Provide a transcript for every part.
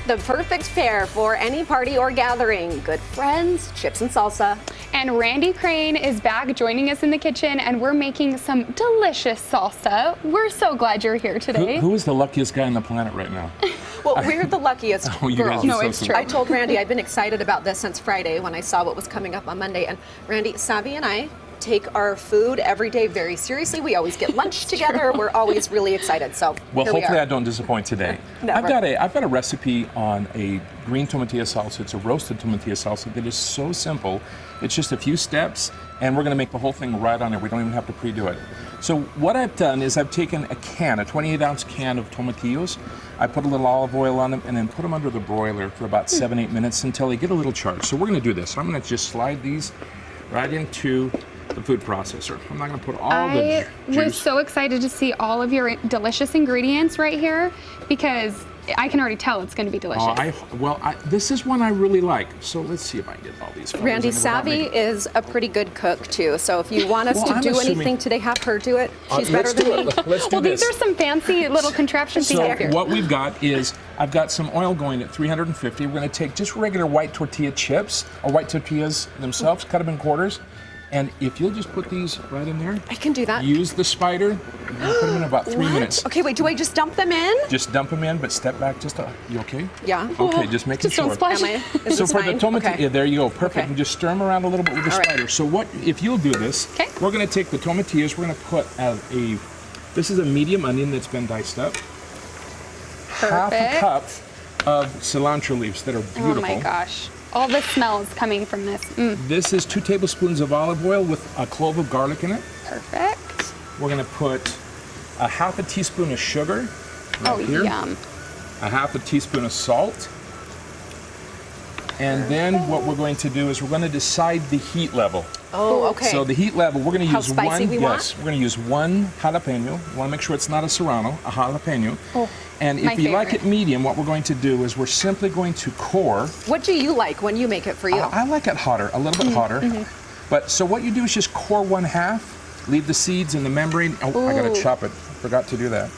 the perfect pair for any party or gathering. Good friends, chips and salsa. And Randy Crane is back joining us in the kitchen, and we're making some delicious salsa. We're so glad you're here today. Who is the luckiest guy on the planet right now? Well, we're the luckiest Oh, you guys girls. are No, so it's sweet. true. I told Randy I've been excited about this since Friday when I saw what was coming up on Monday. And Randy, Savi and I take our food every day very seriously. We always get lunch together. We're always really excited. So Well, here we hopefully are. I don't disappoint today. Never. I've got a recipe on a green tomatillo salsa. It's a roasted tomatillo salsa that is so simple. It's just a few steps, and we're going to make the whole thing right on there. We don't even have to pre-do it. So what I've done is I've taken a 28-ounce can of tomatillos. I put a little olive oil on them and then put them under the broiler for about 7-8 minutes until they get a little charged. So we're going to do this. So I'm going to just slide these right into the food processor. I'm not going to put all the juice. I was so excited to see all of your delicious ingredients right here because I can already tell it's going to be delicious. This is one I really like. So let's see if I can get all these. Randy, Savi is a pretty good cook too. So if you want us to do anything today, have her do it. She's better than me. Let's do Well, this. these are some fancy little contraptions So here. what we've got is I've got some oil going at 350. We're going to take just regular white tortilla chips or white tortillas themselves, cut them in quarters. And if you'll just put these right in there. I can do that. Use the spider. And put them in about 3 minutes. Okay, wait, do I just dump them in? Just dump them in, but step back just a. You okay? Yeah. Okay, just making Just don't sure. splash. Am I? Is So this for the fine? tomatillo, Okay. yeah, there you go, perfect. Okay. And just stir them around a little bit with the All right. spider. So what, if you'll do this, Okay. we're going to take the tomatillos, we're going to put this is a medium onion that's been diced up. Half a Perfect. cup of cilantro leaves that are beautiful. Oh my gosh. All the smells coming from this. This is 2 tablespoons of olive oil with a clove of garlic in it. Perfect. We're going to put a half a teaspoon of sugar right Oh, here. yum. A half a teaspoon of salt. And then what we're going to do is we're going to decide the heat level. Oh, okay. So the heat level, we're going to How use spicy one. we want? Yes, we're going to use 1 jalapeno. You want to make sure it's not a serrano, a jalapeno. Oh, and my if you like favorite. it medium, what we're going to do is we're simply going to core. What do you like when you make it for you? I like it hotter, a little bit hotter. But so what you do is just core 1/2, leave the seeds in the membrane. Oh, I got to Ooh. chop it. Forgot to do that.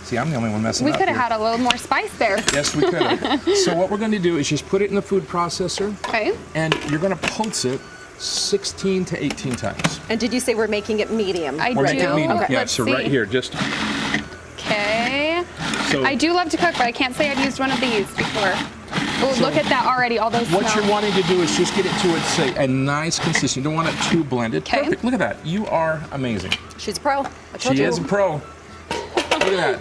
See, I'm the only one messing We up could have here. had a little more spice there. Yes, we could have. So what we're going to do is just put it in the food processor, Okay. and you're going to pulse it 16 to 18 times. And did you say we're making it medium? I Or do. make it medium. Okay, Yeah, let's so right see. here, just Okay. so. I do love to cook, but I can't say I've used one of these before. Oh, So look at that already, all those What smells. you're wanting to do is just get it to a nice consistency. You don't want it too blended. Okay. Perfect. Look at that. You are amazing. She's a pro. I told She you. is a pro. Look at that.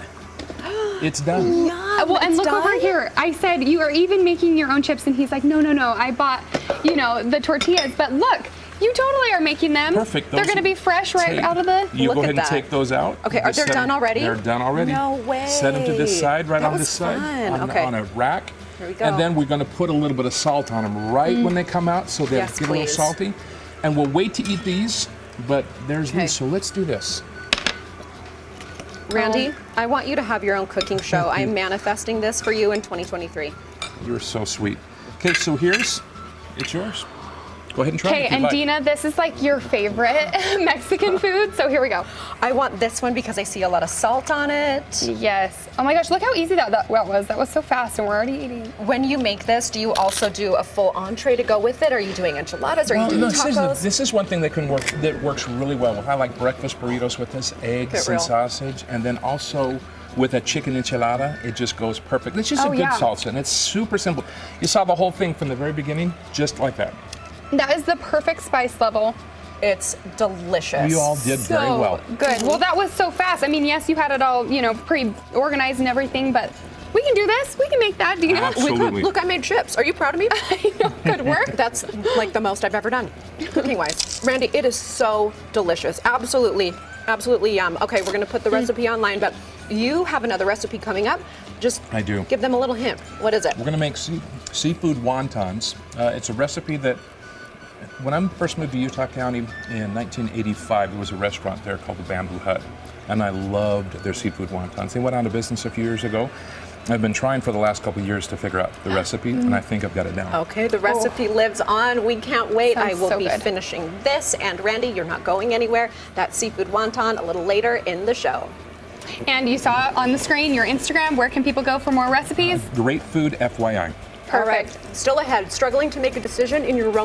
It's done. Well, and It's look over done? here. I said you are even making your own chips, and he's like, no, I bought, the tortillas. But look, you totally are making them. Perfect. They're Those going to be fresh right take- out of the. You Look go at ahead and that. take those out. Okay, are Just they set done them- already? They're done already. No way. Set them to this side, right That on was this side, fun. on, Okay. on a rack. Here we go. And then we're going to put a little bit of salt on them right when they come out, so they Yes, get a little please. salty. And we'll wait to eat these, but there's Okay. these. So let's do this. Randy, I want you to have your own cooking show. I am manifesting this for you in 2023. You're so sweet. Okay, so it's yours. Go ahead and try it. Okay, if you'd and like. Dina, this is like your favorite Mexican food, so here we go. I want this one because I see a lot of salt on it. Yes. Oh my gosh, look how easy that was. That was so fast, and we're already eating. When you make this, do you also do a full entree to go with it? Are you doing enchiladas? Are you doing tacos? This is one thing that works really well. I like breakfast burritos with this, eggs Get and real. sausage, and then also with a chicken enchilada, it just goes perfect. It's just a good yeah. salsa, and it's super simple. You saw the whole thing from the very beginning, just like that. That is the perfect spice level. It's delicious. You all did very So well. good. Well, that was so fast. I mean, yes, you had it all, pre-organized and everything, but we can do this. We can make that, Dina. Absolutely. Look, I made chips. Are you proud of me? I know. Good work. That's like the most I've ever done, cooking-wise. Randy, it is so delicious. Absolutely, absolutely yum. Okay, we're gonna put the recipe online, but you have another recipe coming up. Just I do. give them a little hint. What is it? We're gonna make seafood wontons. It's a recipe that, when I first moved to Utah County in 1985, there was a restaurant there called the Bamboo Hut, and I loved their seafood wontons. They went out of business a few years ago. I've been trying for the last couple of years to figure out the recipe, and I think I've got it down. Okay, the recipe lives on. We can't wait. I Sounds will so be good. finishing this. And Randy, you're not going anywhere. That seafood wonton a little later in the show. And you saw on the screen your Instagram. Where can people go for more recipes? Great food, FYI. All right, still ahead, struggling to make a decision in your Rome